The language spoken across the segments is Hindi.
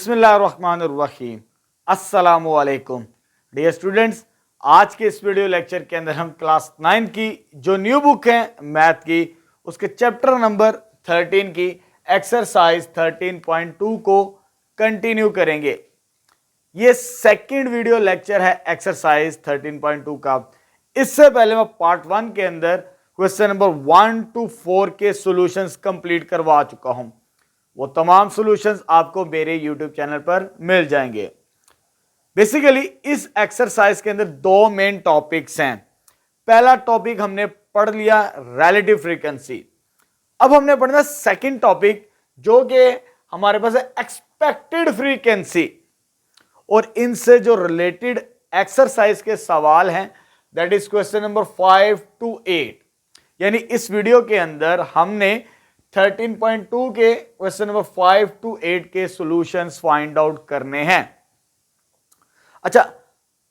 बिस्मिल्लाहिर्रहमानिर्रहीम। अस्सलामुअलैकुम डियर स्टूडेंट्स, आज के इस वीडियो लेक्चर के अंदर हम क्लास 9 की जो न्यू बुक है मैथ की, उसके चैप्टर नंबर 13 की एक्सरसाइज 13.2 को कंटिन्यू करेंगे। ये सेकंड वीडियो लेक्चर है एक्सरसाइज 13.2 का। इससे पहले मैं पार्ट 1 के अंदर क्वेश्चन नंबर 1 to 4 के सॉल्यूशंस कंप्लीट करवा चुका हूं। वो तमाम सॉल्यूशंस आपको मेरे YouTube चैनल पर मिल जाएंगे। बेसिकली इस एक्सरसाइज के अंदर दो मेन टॉपिक्स हैं। पहला टॉपिक हमने पढ़ लिया रिलेटिव फ्रीक्वेंसी। अब हमने पढ़ना सेकंड टॉपिक जो कि हमारे पास है एक्सपेक्टेड फ्रीक्वेंसी, और इनसे जो रिलेटेड एक्सरसाइज के सवाल हैं that is question number 5 to 8। यानी इस वीडियो के अंदर हमने 13.2 के क्वेश्चन नंबर 5 to 8 के सॉल्यूशंस फाइंड आउट करने हैं। अच्छा,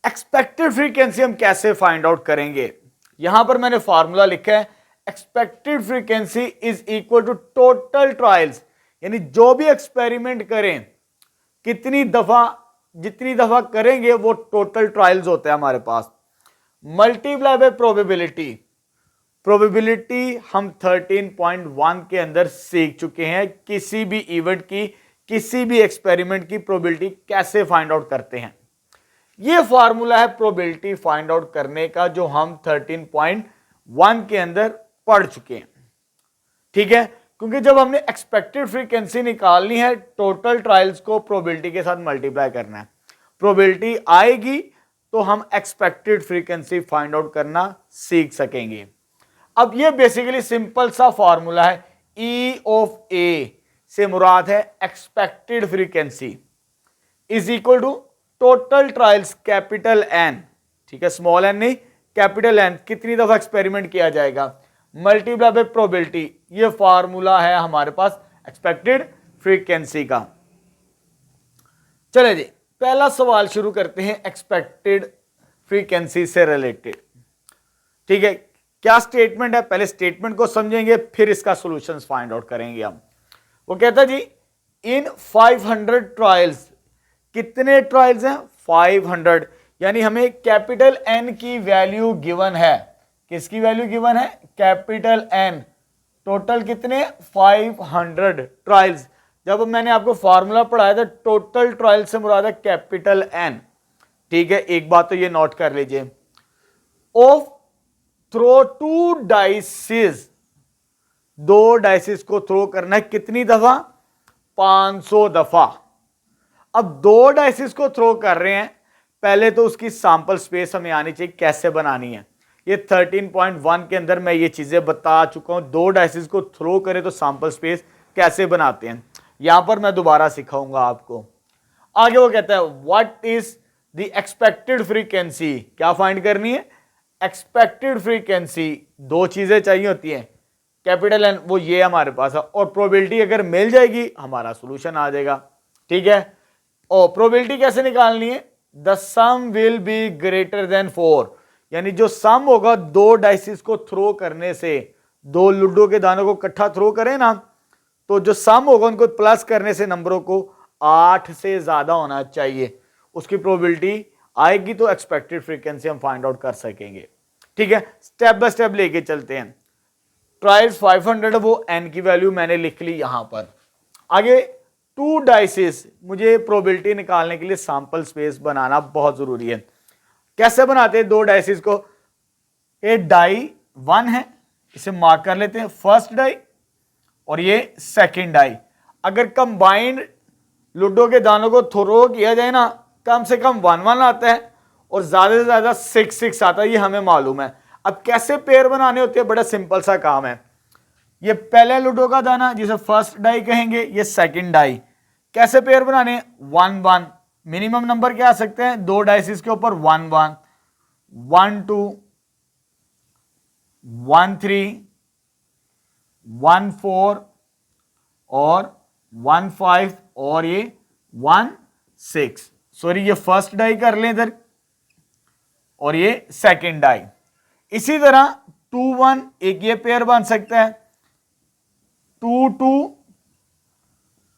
एक्सपेक्टेड फ्रीक्वेंसी हम कैसे फाइंड आउट करेंगे? यहां पर मैंने फॉर्मूला लिखा है, expected frequency is equal to total trials. यानी जो भी एक्सपेरिमेंट करें, जितनी दफा करेंगे वो टोटल ट्रायल्स होते हैं हमारे पास, मल्टीप्लाई बाय प्रोबेबिलिटी। प्रोबेबिलिटी हम 13.1 के अंदर सीख चुके हैं। किसी भी इवेंट की, किसी भी एक्सपेरिमेंट की प्रोबेबिलिटी कैसे फाइंड आउट करते हैं। यह फॉर्मूला है प्रोबेबिलिटी फाइंड आउट करने का, जो हम 13.1 के अंदर पढ़ चुके हैं। ठीक है, क्योंकि जब हमने एक्सपेक्टेड फ्रीक्वेंसी निकालनी है, टोटल ट्रायल्स को प्रोबेबिलिटी के साथ मल्टीप्लाई करना है। प्रोबेबिलिटी आएगी तो हम एक्सपेक्टेड फ्रीक्वेंसी फाइंड आउट करना सीख सकेंगे। अब ये बेसिकली सिंपल सा फॉर्मूला है। E ऑफ A से मुराद है expected frequency is equal to total trials capital N। ठीक है, स्मॉल n नहीं, कैपिटल N। कितनी दफा एक्सपेरिमेंट किया जाएगा, मल्टीप्लाई बाय प्रोबेबिलिटी। ये फॉर्मूला है हमारे पास एक्सपेक्टेड फ्रीक्वेंसी का। चले जी, पहला सवाल शुरू करते हैं एक्सपेक्टेड फ्रीक्वेंसी से रिलेटेड। ठीक है, क्या स्टेटमेंट है, पहले स्टेटमेंट को समझेंगे फिर इसका सॉल्यूशंस फाइंड आउट करेंगे हम। वो कहता है जी, इन 500 ट्रायल्स, कितने ट्रायल्स हैं 500। यानी हमें कैपिटल N की वैल्यू गिवन है। किसकी वैल्यू गिवन है? Capital N। टोटल कितने? 500 ट्रायल्स। जब मैंने आपको फॉर्मूला पढ़ाया था, टोटल ट्रायल से मुराद है कैपिटल N। ठीक है, एक बात तो ये नोट कर लीजिए। ऑफ थ्रो 2 डाइसिस, 2 डाइसिस को थ्रो करना है कितनी दफा? 500 दफा। अब 2 डाइसिस को थ्रो कर रहे हैं, पहले तो उसकी सैंपल स्पेस हमें आनी चाहिए, कैसे बनानी है। ये 13.1 के अंदर मैं ये चीजें बता चुका हूं। 2 डाइसिस को थ्रो करें तो सैंपल स्पेस कैसे बनाते हैं, यहां पर मैं दोबारा सिखाऊंगा आपको। आगे वो कहता है what is the expected frequency. क्या फाइंड करनी है? Expected frequency. 2 चीजें चाहिए होती हैं, कैपिटल N, वो ये हमारे पास है, और प्रोबेबिलिटी अगर मिल जाएगी हमारा सॉल्यूशन आ जाएगा। ठीक है, और प्रोबेबिलिटी कैसे निकालनी है? The sum will be greater than 4। यानी जो सम होगा 2 डाइसिस को थ्रो करने से, 2 लूडो के दानों को इकट्ठा थ्रो करें ना, तो जो सम होगा उनको प्लस करने से नंबरों को 8 से ज्यादा होना चाहिए, उसकी प्रोबेबिलिटी आएगी, तो एक्सपेक्टेड फ्रीक्वेंसी हम फाइंड आउट कर सकेंगे। ठीक है, स्टेप बाय स्टेप लेके चलते हैं। ट्रायल्स 500, वो N की वैल्यू मैंने लिख ली यहां पर। आगे 2 डाइसिस, मुझे प्रोबेबिलिटी निकालने के लिए सैंपल स्पेस बनाना बहुत जरूरी है। कैसे बनाते हैं 2 डाइसिस को? ये डाई 1 है, इसे मार्क कर लेते हैं, फर्स्ट डाई, और ये सेकंड डाई। अगर कंबाइंड लूडो के दानों को थ्रो किया जाए ना, कम से कम 1-1 आता है, और ज्यादा से ज्यादा 6-6 आता है, ये हमें मालूम है। अब कैसे पेयर बनाने होते हैं? बड़ा सिंपल सा काम है। ये पहले लूडो का दाना जिसे फर्स्ट डाई कहेंगे, ये सेकंड डाई। कैसे पेयर बनाने? 1-1। मिनिमम नंबर क्या आ सकते हैं 2 डाइसिस के ऊपर? 1-1, 1-2, 1-3, 1-4 और 1-5 और ये 1-6। सॉरी, ये फर्स्ट डाई कर लें इधर, और ये सेकंड डाई। इसी तरह 2-1 एक ये पेयर बन सकता है, 2-2,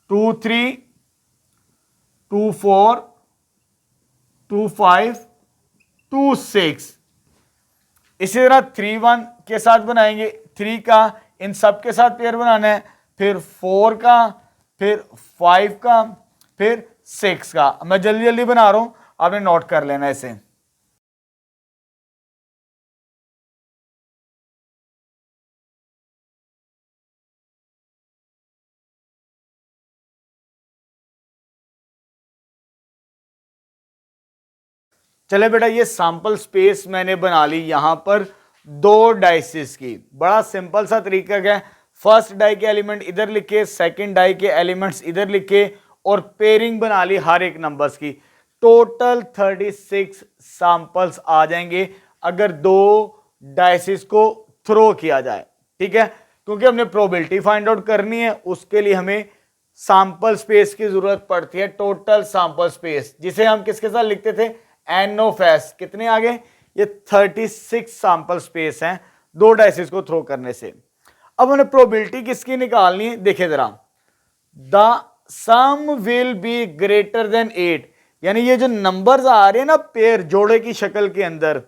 2-3, 24, 25, 26। इसी तरह 3 1 के साथ बनाएंगे, 3 का इन सब के साथ पेयर बनाना है, फिर 4 का, फिर 5 का, फिर 6 का। मैं जल्दी जल्दी बना रहा हूं, आपने नोट कर लेना इसे। चले बेटा, ये सैंपल स्पेस मैंने बना ली यहां पर 2 डाइसिस की। बड़ा सिंपल सा तरीका क्या है, फर्स्ट डाई के एलिमेंट इधर लिखे, सेकंड डाई के एलिमेंट्स इधर लिखे और पेयरिंग बना ली हर एक नंबर्स की। टोटल 36 सैंपल्स आ जाएंगे अगर 2 डाइसिस को थ्रो किया जाए। ठीक है, क्योंकि हमने प्रोबेबिलिटी फाइंड आउट करनी है, उसके लिए हमें सैंपल स्पेस की जरूरत पड़ती है, टोटल सैंपल स्पेस, जिसे हम किसके साथ लिखते थे, एन ऑफ एस। कितने आ गए, ये 36 सैंपल स्पेस हैं 2 डाइसिस को थ्रो करने से। अब हमें प्रोबेबिलिटी किसकी निकालनी है, देखिए जरा, the sum will be greater than 8, यानी ये जो नंबर्स आ रहे हैं ना पेयर जोड़े की शक्ल के अंदर,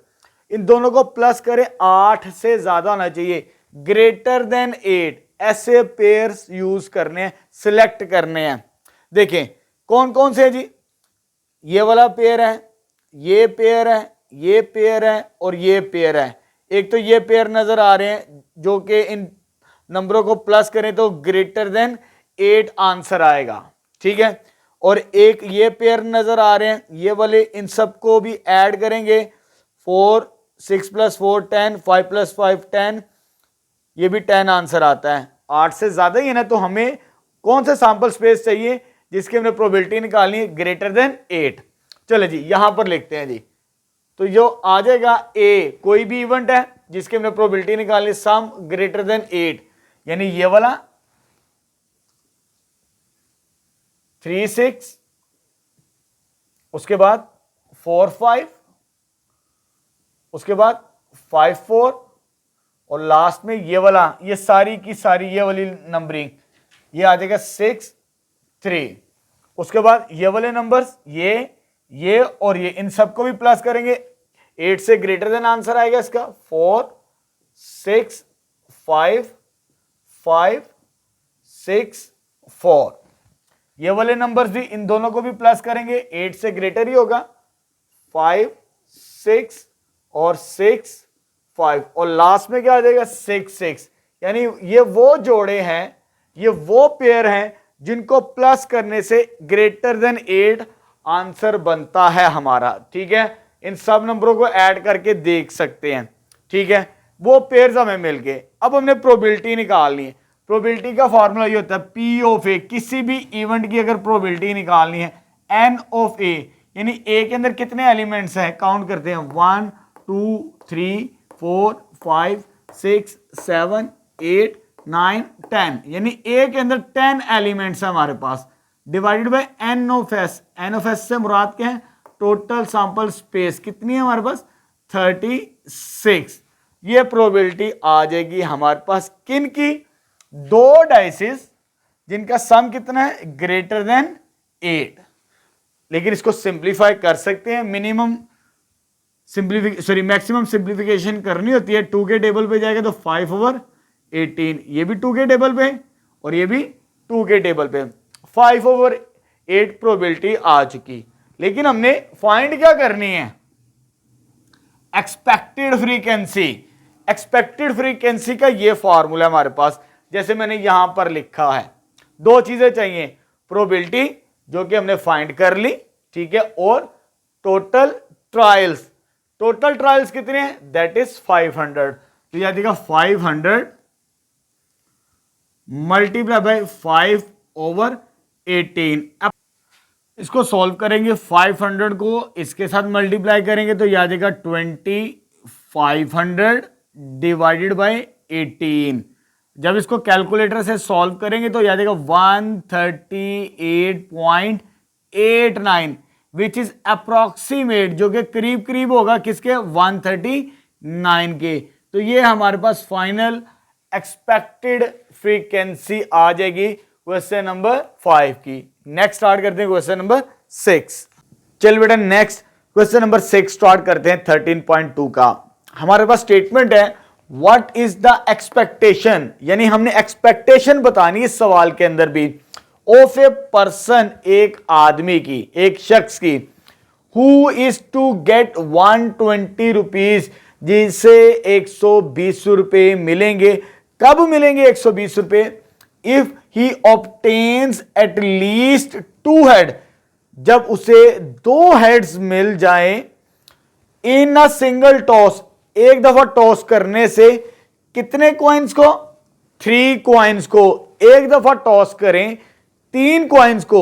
इन दोनों को प्लस करें, 8 से ज्यादा होना चाहिए, ग्रेटर देन 8। ऐसे पेयर्स यूज करने हैं, सिलेक्ट करने हैं। देखें कौन कौन से हैं जी, ये वाला पेयर है, ये पेयर है, ये पेयर है और ये पेयर है। एक तो ये पेयर नजर आ रहे हैं जो कि इन नंबरों को प्लस करें तो ग्रेटर देन 8 आंसर आएगा। ठीक है, और एक ये पेयर नजर आ रहे हैं, ये वाले, इन सबको भी ऐड करेंगे, 4 6 + 4 10, 5 + 5 10, ये भी 10 आंसर आता है। 8 से ज्यादा ही है ना, तो हमें कौन सा सैंपल स्पेस चाहिए जिसकी हमने प्रोबेबिलिटी निकालनी है, ग्रेटर देन 8। चले जी यहां पर लिखते हैं जी, तो जो आ जाएगा ए, कोई भी इवेंट है जिसकी हमने प्रोबेबिलिटी निकालनी, सम ग्रेटर देन 8, यानी ये वाला 3 6, उसके बाद 4 5, उसके बाद 5 4 और लास्ट में ये वाला, ये सारी की सारी ये वाली नंबरिंग, ये आ जाएगा 6 3। उसके बाद ये वाले नंबर्स, ये और ये, इन सबको भी प्लस करेंगे, 8 से ग्रेटर देन आंसर आएगा इसका, 4 6 5 5 6 4। ये वाले नंबर्स भी, इन दोनों को भी प्लस करेंगे, 8 से ग्रेटर ही होगा, 5 6 और 6 5 और लास्ट में क्या आ जाएगा, 6 6। यानी ये वो जोड़े हैं, ये वो पेयर हैं जिनको प्लस करने से ग्रेटर देन 8 आंसर बनता है हमारा। ठीक है, इन सब नंबरों को ऐड करके देख सकते हैं। ठीक है, वो पेयर्स हमें मिल गए। अब हमने प्रोबेबिलिटी निकालनी है। प्रोबेबिलिटी का फॉर्मूला ये होता है पी ऑफ ए, किसी भी इवेंट की अगर प्रोबेबिलिटी निकालनी है, एन ऑफ ए, यानी ए के अंदर कितने एलिमेंट्स हैं, काउंट करते हैं, 1 2 3 4 5 6 7 8 9 10, यानी ए के अंदर 10 एलिमेंट्स है हमारे पास, divided by n of s. N of s से मुराद क्या है, टोटल सैंपल स्पेस कितनी है हमारे पास, 36। ये प्रोबेबिलिटी आ जाएगी हमारे पास किन की, 2 डाइसिस जिनका सम कितना है, ग्रेटर देन 8। लेकिन इसको सिंप्लीफाई कर सकते हैं, मिनिमम मैक्सिमम सिंप्लीफिकेशन करनी होती है, 2 के टेबल पे जाएगा तो 5/18, ये भी 2 के टेबल पे और ये भी 2 के टेबल पे, 5/8 प्रोबेबिलिटी आ चुकी। लेकिन हमने फाइंड क्या करनी है, एक्सपेक्टेड फ्रीक्वेंसी। एक्सपेक्टेड फ्रीक्वेंसी का ये फॉर्मूला हमारे पास, जैसे मैंने यहां पर लिखा है, 2 चीजें चाहिए, प्रोबेबिलिटी जो कि हमने फाइंड कर ली, ठीक है, और टोटल ट्रायल्स। टोटल ट्रायल्स कितने हैं, दैट इज 500। तो यह देखा 500 मल्टीप्लाई बाय 5/18। अब इसको सॉल्व करेंगे, 500 को इसके साथ मल्टीप्लाई करेंगे तो यह आ जाएगा 2500 डिवाइडेड बाय 18। जब इसको कैलकुलेटर से सॉल्व करेंगे तो यह आ जाएगा 138.89, विच इज अप्रोक्सीमेट, जो कि करीब करीब होगा किसके, 139 के। तो ये हमारे पास फाइनल एक्सपेक्टेड फ्रीक्वेंसी आ जाएगी क्वेश्चन नंबर 5 की। नेक्स्ट स्टार्ट करते हैं क्वेश्चन नंबर 6। चल बेटा नेक्स्ट क्वेश्चन नंबर 6 स्टार्ट करते हैं 13.2 का। हमारे पास स्टेटमेंट है व्हाट इज द एक्सपेक्टेशन, यानी हमने एक्सपेक्टेशन बतानी है इस सवाल के अंदर भी, ऑफ ए पर्सन, एक आदमी की, एक शख्स की, who is to get 120 rupees, जिसे 120 रुपए मिलेंगे। कब मिलेंगे 120 रुपए? If he obtains at least 2 head, जब उसे 2 हेड्स मिल जाए, इन अ सिंगल टॉस, एक दफा टॉस करने से, कितने कॉइन्स को? 3 कॉइन्स को। एक दफा टॉस करें 3 कॉइन्स को,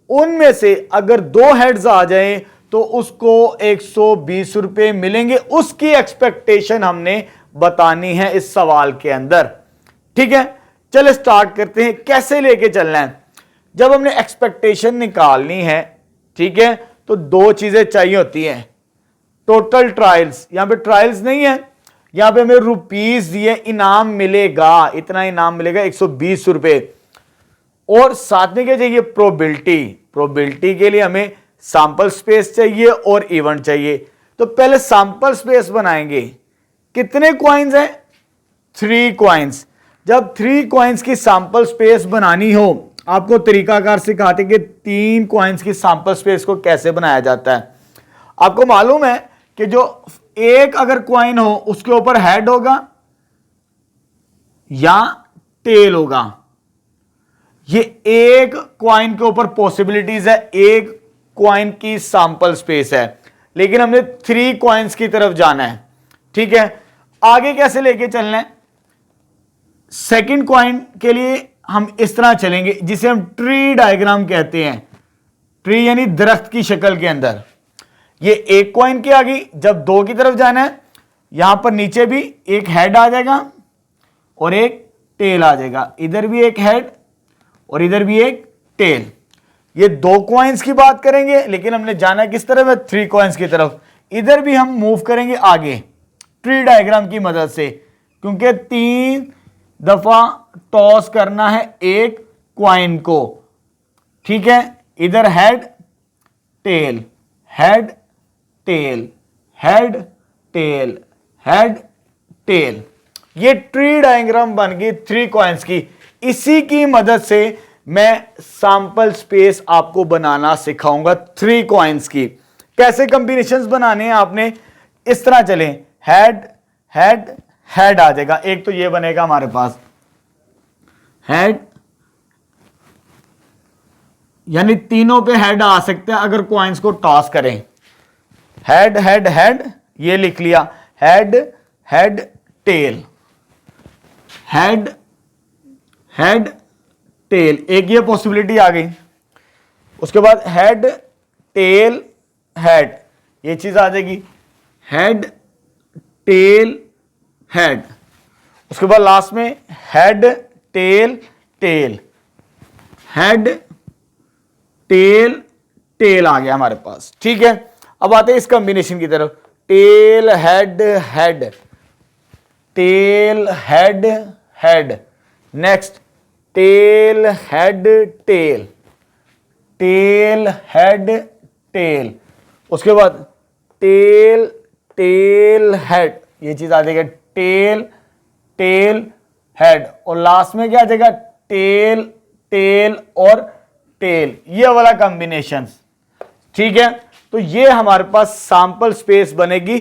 उनमें से अगर 2 हेड्स आ जाएं तो उसको 120 रुपए मिलेंगे। उसकी एक्सपेक्टेशन हमने बतानी है इस सवाल के अंदर। ठीक है, चलो स्टार्ट करते हैं। कैसे लेके चलना है? जब हमने एक्सपेक्टेशन निकालनी है, ठीक है, तो 2 चीजें चाहिए होती हैं। टोटल ट्रायल्स, यहां पे ट्रायल्स नहीं है, यहां पे हमें रुपीस दिए, इनाम मिलेगा, इतना इनाम मिलेगा 120 रुपए। और साथ में क्या चाहिए? प्रोबेबिलिटी। प्रोबेबिलिटी के लिए हमें सैंपल स्पेस चाहिए और इवेंट चाहिए। तो पहले सैंपल स्पेस बनाएंगे। कितने कॉइन्स हैं? 3 कॉइन्स। जब 3 कॉइन्स की सैंपल स्पेस बनानी हो, आपको तरीकाकार सिखाते कि 3 कॉइन्स की सैंपल स्पेस को कैसे बनाया जाता है। आपको मालूम है कि जो एक अगर कॉइन हो उसके ऊपर हेड होगा या टेल होगा। ये एक कॉइन के ऊपर पॉसिबिलिटीज है, एक कॉइन की सैंपल स्पेस है, लेकिन हमने 3 कॉइन्स की तरफ जाना है। ठीक है, आगे कैसे लेके चलना है? सेकंड कॉइन के लिए हम इस तरह चलेंगे, जिसे हम ट्री डायग्राम कहते हैं। ट्री यानी दरख्त की शक्ल के अंदर। ये एक कॉइन की आ गई, जब 2 की तरफ जाना है, यहां पर नीचे भी एक हेड आ जाएगा और एक टेल आ जाएगा। इधर भी एक हेड और इधर भी एक टेल। ये 2 कॉइन्स की बात करेंगे, लेकिन हमने जाना किस तरफ है? 3 कॉइन्स की तरफ। इधर भी हम मूव करेंगे आगे ट्री डायग्राम की मदद से, क्योंकि 3 दफा टॉस करना है एक कॉइन को। ठीक है, इधर head tail, head tell, head tell, head tell. ये ट्री डायग्राम बन गई 3 कॉइन्स की। इसी की मदद से मैं सैंपल स्पेस आपको बनाना सिखाऊंगा 3 कॉइन्स की। कैसे कॉम्बिनेशंस बनाने हैं आपने? इस तरह चलें, हेड हेड हेड आ जाएगा। एक तो ये बनेगा हमारे पास हेड, यानी तीनों पे हेड आ सकते हैं अगर कॉइन्स को टॉस करें। हेड हेड हेड, ये लिख लिया, head head tail, head head tail, एक ये पॉसिबिलिटी आ गई। उसके बाद हेड टेल हेड, ये चीज आ जाएगी, हेड टेल हेड। उसके बाद लास्ट में head tail tail, head tail tail आ गया हमारे पास। ठीक है, अब आते हैं इस कॉम्बिनेशन की तरफ। Tail head head, tail head head, next tell head tail, tail head tell. उसके बाद टेल टेल हेड, ये चीज आ जाएगा, टेल टेल हेड। और लास्ट में क्या आ जाएगा? टेल टेल और टेल, ये वाला कॉम्बिनेशन। ठीक है, तो ये हमारे पास सैंपल स्पेस बनेगी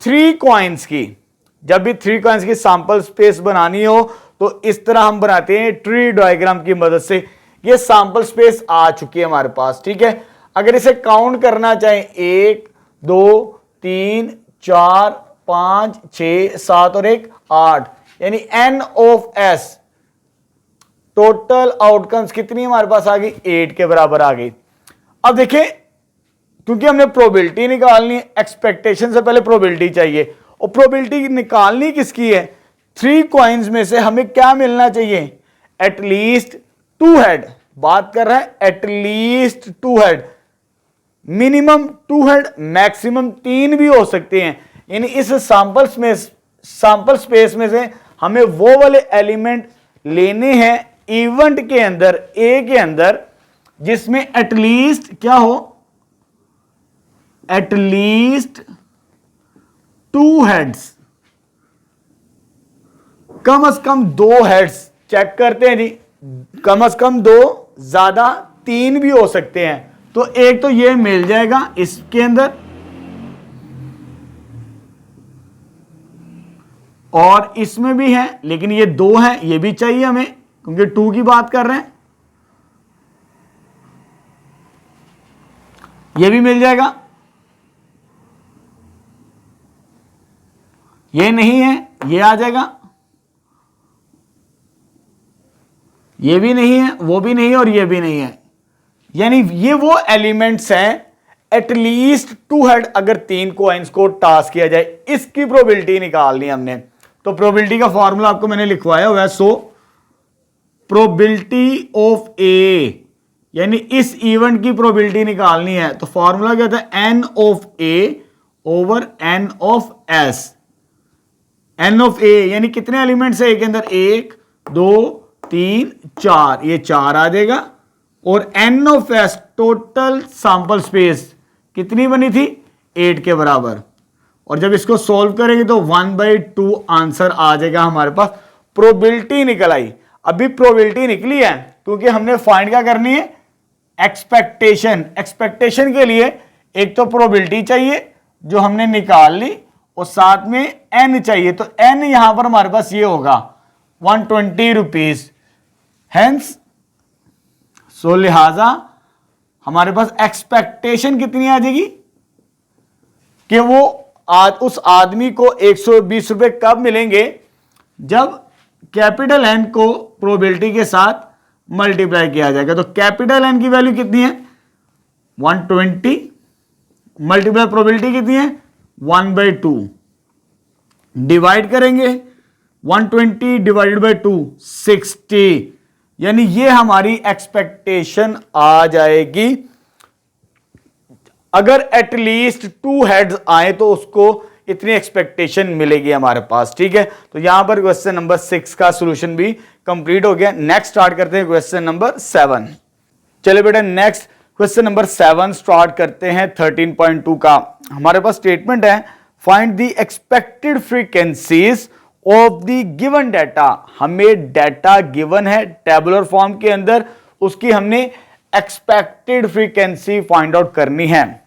3 कॉइन्स की। जब भी 3 कॉइन्स की सैंपल स्पेस बनानी हो तो इस तरह हम बनाते हैं ट्री डायग्राम की मदद से। ये सैंपल स्पेस आ चुकी है हमारे पास। ठीक है, अगर इसे काउंट करना चाहें 1 2 3 4 5 6 7 और 1 8, यानी n of s, total outcomes कितनी हमारे पास आ गई? 8 के बराबर आ गई। अब देखें, क्योंकि हमने प्रोबेबिलिटी निकालनी है, एक्सपेक्टेशन से पहले प्रोबेबिलिटी चाहिए, और प्रोबेबिलिटी निकालनी किसकी है? 3 कॉइन्स में से हमें क्या मिलना चाहिए? At least 2 head. बात कर रहा है at least 2 head, minimum 2 head, maximum 3 भी हो सकते हैं। यानी इस सैंपल स्पेस में से हमें वो वाले एलिमेंट लेने हैं इवेंट के अंदर, ए के अंदर, जिसमें एटलीस्ट क्या हो? एट लीस्ट 2 हेड्स, कम से कम 2 हेड्स, चेक करते हैं जी, कम से कम 2, ज्यादा 3 भी हो सकते हैं। तो एक तो ये मिल जाएगा इसके अंदर, और इसमें भी है, लेकिन ये 2 है, ये भी चाहिए हमें क्योंकि 2 की बात कर रहे हैं। ये भी मिल जाएगा, ये नहीं है, ये आ जाएगा, ये भी नहीं है, वो भी नहीं है, और ये भी नहीं है। यानी ये वो एलिमेंट्स हैं, एटलीस्ट 2 हेड अगर 3 कॉइन्स को टास्क किया जाए, इसकी प्रोबेबिलिटी निकालनी हमने। तो प्रोबेबिलिटी का फॉर्मूला आपको मैंने लिखवाया हुआ है। सो प्रोबेबिलिटी ऑफ ए, यानी इस इवेंट की प्रोबेबिलिटी निकालनी है, तो फॉर्मूला क्या होता है, n of a over n of s. N of a यानी कितने एलिमेंट्स है ए के अंदर, 1 2 3 4, ये 4 आ जाएगा। और N of S, total sample space कितनी बनी थी, 8 के बराबर। और जब इसको सॉल्व करेंगे तो 1/2 आंसर आ जाएगा हमारे पास। प्रोबेबिलिटी निकल आई। अभी प्रोबेबिलिटी निकली है क्योंकि हमने फाइंड क्या करनी है, एक्सपेक्टेशन। एक्सपेक्टेशन के लिए एक तो प्रोबेबिलिटी चाहिए जो हमने निकाल ली, और साथ में एन चाहिए। तो एन यहां पर हमारे पास ये होगा 120 रुपीज। हेंस सो लिहाजा हमारे पास एक्सपेक्टेशन कितनी आ जाएगी कि वो उस आदमी को 120 रुपए कब मिलेंगे, जब कैपिटल एन को प्रोबेबिलिटी के साथ मल्टीप्लाई किया जाएगा। तो कैपिटल एन की वैल्यू कितनी है, 120 मल्टीप्लाई प्रोबेबिलिटी कितनी है, 1/2। डिवाइड करेंगे 120 डिवाइडेड बाय 2, 60। यानी ये हमारी एक्सपेक्टेशन आ जाएगी। अगर एटलीस्ट 2 हेड्स आए तो उसको इतनी एक्सपेक्टेशन मिलेगी हमारे पास। ठीक है, तो यहां पर क्वेश्चन नंबर 6 का सॉल्यूशन भी कंप्लीट हो गया। नेक्स्ट स्टार्ट करते हैं क्वेश्चन नंबर 7। चलिए बेटा, नेक्स्ट क्वेश्चन नंबर 7 स्टार्ट करते हैं 13.2 का। हमारे पास स्टेटमेंट है, find the expected frequencies of the given data. हमें डाटा गिवन है टेबुलर फॉर्म के अंदर, उसकी हमने एक्सपेक्टेड फ्रीक्वेंसी फाइंड आउट करनी है।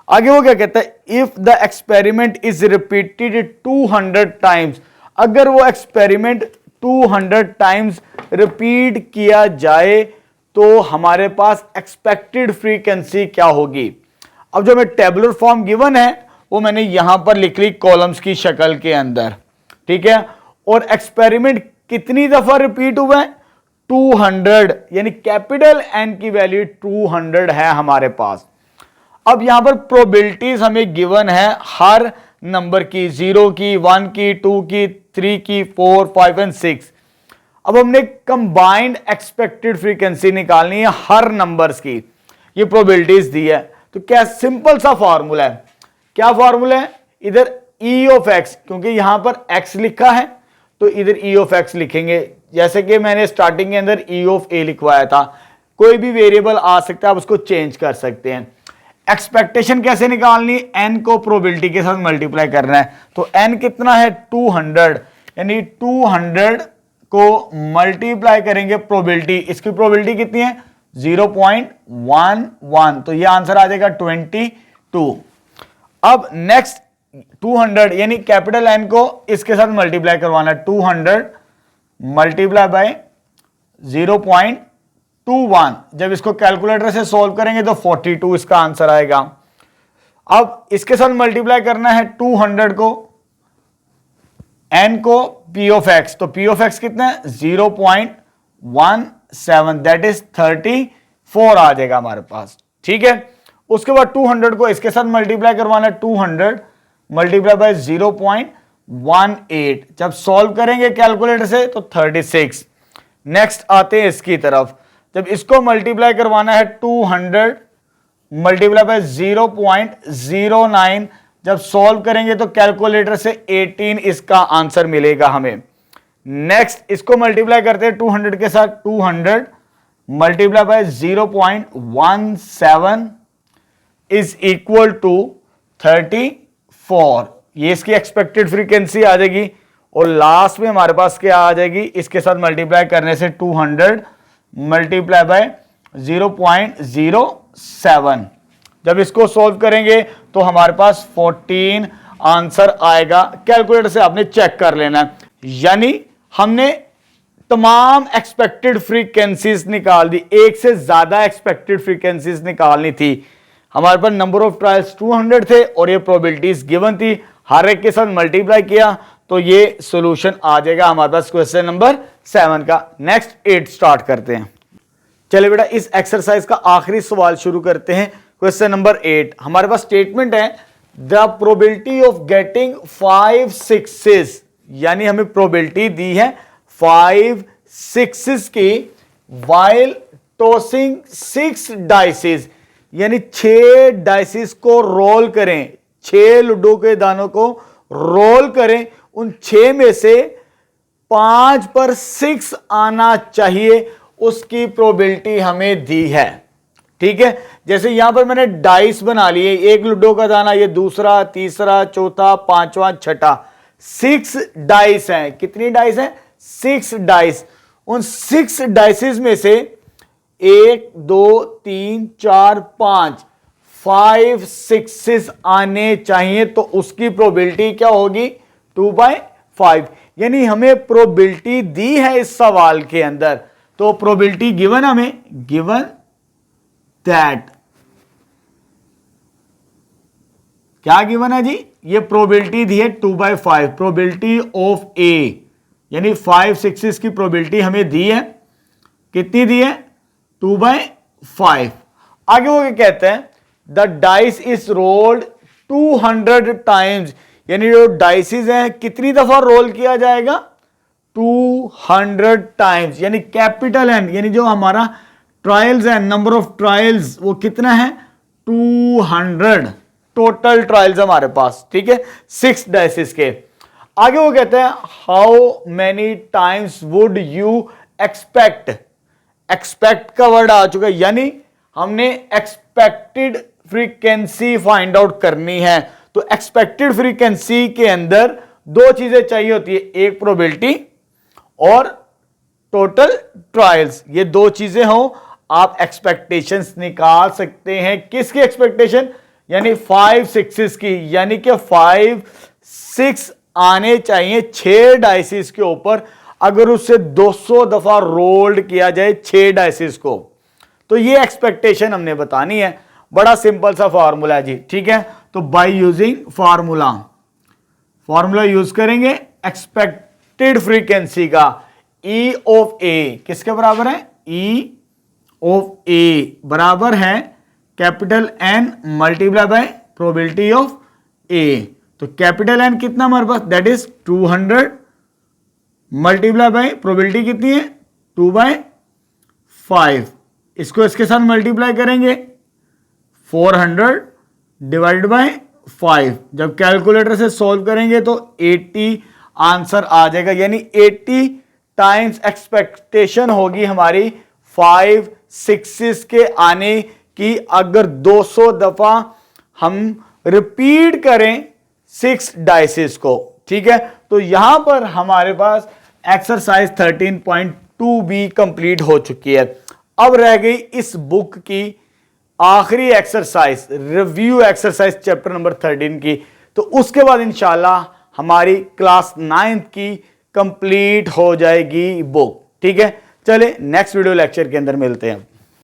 आगे वो क्या कहता है, if the experiment is repeated 200 times. अगर वो एक्सपेरिमेंट 200 टाइम्स रिपीट किया जाए तो हमारे पास एक्सपेक्टेड फ्रीक्वेंसी क्या होगी। अब जो हमें टेबुलर फॉर्म गिवन है वो मैंने यहां पर लिख ली कॉलम्स की शक्ल के अंदर। ठीक है, और एक्सपेरिमेंट कितनी दफा रिपीट हुआ है, 200, यानी कैपिटल एन की वैल्यू 200 है हमारे पास। अब यहां पर प्रोबेबिलिटीज हमें गिवन है हर नंबर की, 0 की, 1 की, 2 की, 3 की, 4, 5 एंड 6। अब हमने कंबाइंड एक्सपेक्टेड फ्रीक्वेंसी निकालनी है हर नंबर्स की। ये प्रोबेबिलिटीज दी है, तो क्या सिंपल सा फॉर्मूला है। क्या फॉर्मूला है, इधर ई ऑफ एक्स, क्योंकि यहां पर एक्स लिखा है तो इधर ई ऑफ एक्स लिखेंगे। जैसे कि मैंने स्टार्टिंग के अंदर ई ऑफ ए लिखवाया था, कोई भी वेरिएबल आ सकता है, आप उसको चेंज कर सकते हैं। एक्सपेक्टेशन कैसे निकालनी, एन को प्रोबेबिलिटी के साथ मल्टीप्लाई करना है। तो एन कितना है, 200, यानी 200 को मल्टीप्लाई करेंगे प्रोबेबिलिटी। इसकी प्रोबेबिलिटी कितनी है, 0.11, तो ये आंसर आ जाएगा 22। अब नेक्स्ट 200 यानी कैपिटल एन को इसके साथ मल्टीप्लाई करवाना है, 200 मल्टीप्लाई बाय 0.21। जब इसको कैलकुलेटर से सॉल्व करेंगे तो 42 इसका आंसर आएगा। अब इसके साथ मल्टीप्लाई करना है 200 को, एन को पी ऑफ एक्स, तो पी ऑफ एक्स कितना है, 0.17, दैट इज 34 आ जाएगा हमारे पास। ठीक है, उसके बाद 200 को इसके साथ मल्टीप्लाई करवाना है, 200 मल्टीप्लाई बाय 0.18। जब सॉल्व करेंगे कैलकुलेटर से तो 36। नेक्स्ट आते हैं इसकी तरफ, जब इसको मल्टीप्लाई करवाना है 200 मल्टीप्लाई बाय 0.09, जब सॉल्व करेंगे तो कैलकुलेटर से 18 इसका आंसर मिलेगा हमें। नेक्स्ट इसको मल्टीप्लाई करते हैं 200 के साथ, 200 multiply by 0.17 is equal to 34, ये इसकी एक्सपेक्टेड फ्रीक्वेंसी आ जाएगी और लास्ट में हमारे पास क्या आ जाएगी, इसके साथ मल्टीप्लाई करने से 200 मल्टीप्लाई बाय 0.07। जब इसको सॉल्व करेंगे तो हमारे पास 14 आंसर आएगा। कैलकुलेटर से आपने चेक कर लेना है, यानी हमने तमाम एक्सपेक्टेड फ्रीक्वेंसीज निकाल दी, एक से ज्यादा एक्सपेक्टेड फ्रीक्वेंसीज निकालनी थी। हमारे पास नंबर ऑफ ट्रायल्स 200 थे और ये प्रोबेबिलिटीज गिवन थी, हर एक के साथ मल्टीप्लाई किया तो ये सॉल्यूशन आ जाएगा हमारे पास क्वेश्चन नंबर 7 का। नेक्स्ट 8 स्टार्ट करते हैं। चलिए बेटा इस एक्सरसाइज का आखिरी सवाल शुरू करते हैं। क्वेश्चन नंबर 8 हमारे पास स्टेटमेंट है the probability of getting 5 6s, यानी हमें प्रोबेबिलिटी दी है 5 6s की वाइल टॉसिंग 6 डाइसेस, यानी 6 डाइसेस को रोल करें, 6 लूडो के दानों को रोल करें, उन 6 में से 5 पर 6 आना चाहिए, उसकी प्रोबेबिलिटी हमें दी है। ठीक है, जैसे यहां पर मैंने डाइस बना लिए, एक लूडो का दाना, ये दूसरा, तीसरा, चौथा, पांचवा, छठा, 6 डाइस हैं। कितनी डाइस हैं? 6 डाइस। उन 6 डाइसेस में से 1 2 3 4 5 6s आने चाहिए, तो उसकी प्रोबेबिलिटी क्या होगी? 2/5। यानी हमें प्रोबेबिलिटी दी है इस सवाल के अंदर, तो प्रोबेबिलिटी गिवन हमें, गिवन दैट, क्या गिवन है जी? ये प्रोबेबिलिटी दी है 2/5, प्रोबेबिलिटी ऑफ ए, यानी 5 6s की प्रोबेबिलिटी हमें दी है। कितनी दी है? 2/5। आगे वो क्या कहते हैं? The dice is rolled 200 times, यानी जो डाइसेस हैं कितनी दफा रोल किया जाएगा? 200 टाइम्स, यानी कैपिटल एन, यानी जो हमारा ट्रायल्स है, नंबर ऑफ ट्रायल्स वो कितना है? 200 टोटल ट्रायल्स हमारे पास। ठीक है, 6 डाइसेस के। आगे वो कहते हैं how many times would you expect, expect का वर्ड आ चुका है, यानी हमने एक्सपेक्टेड फ्रीक्वेंसी फाइंड आउट करनी है। तो एक्सपेक्टेड फ्रीक्वेंसी के अंदर 2 चीजें चाहिए होती है, एक प्रोबेबिलिटी और टोटल ट्रायल्स। ये 2 चीजें हो आप एक्सपेक्टेशंस निकाल सकते हैं। किसकी एक्सपेक्टेशन? यानी 5 6s की, यानी कि 5 6 आने चाहिए 6 डाइसेस के ऊपर। अगर उससे 200 दफा रोल्ड किया जाए 6 डाइसेस को, तो ये एक्सपेक्टेशन हमने बतानी है। बड़ा सिंपल सा फार्मूला है जी। ठीक है, तो by using formula, formula use करेंगे एक्सपेक्टेड फ्रीक्वेंसी का, ई ऑफ ए किसके बराबर है? ई ऑफ ए बराबर है capital n multiply by probability of a. तो कैपिटल एन कितना हमारे पास? That is 200 multiply by probability कितनी है? 2/5। इसको इसके साथ मल्टीप्लाई करेंगे 400 डिवाइडेड बाय 5। जब कैलकुलेटर से सॉल्व करेंगे तो 80 आंसर आ जाएगा, यानी 80 टाइम्स एक्सपेक्टेशन होगी हमारी 5 6s के आने की। अगर 200 दफा हम रिपीट करें 6 डाइसेस को। ठीक है, तो यहां पर हमारे पास एक्सरसाइज 13.2 भी कंप्लीट हो चुकी है। अब रह गई इस बुक की आखिरी exercise, review exercise chapter number 13 की। तो उसके बाद इंशाल्लाह हमारी क्लास 9th की कंप्लीट हो जाएगी बुक। ठीक है, चले नेक्स्ट वीडियो लेक्चर के अंदर मिलते हैं।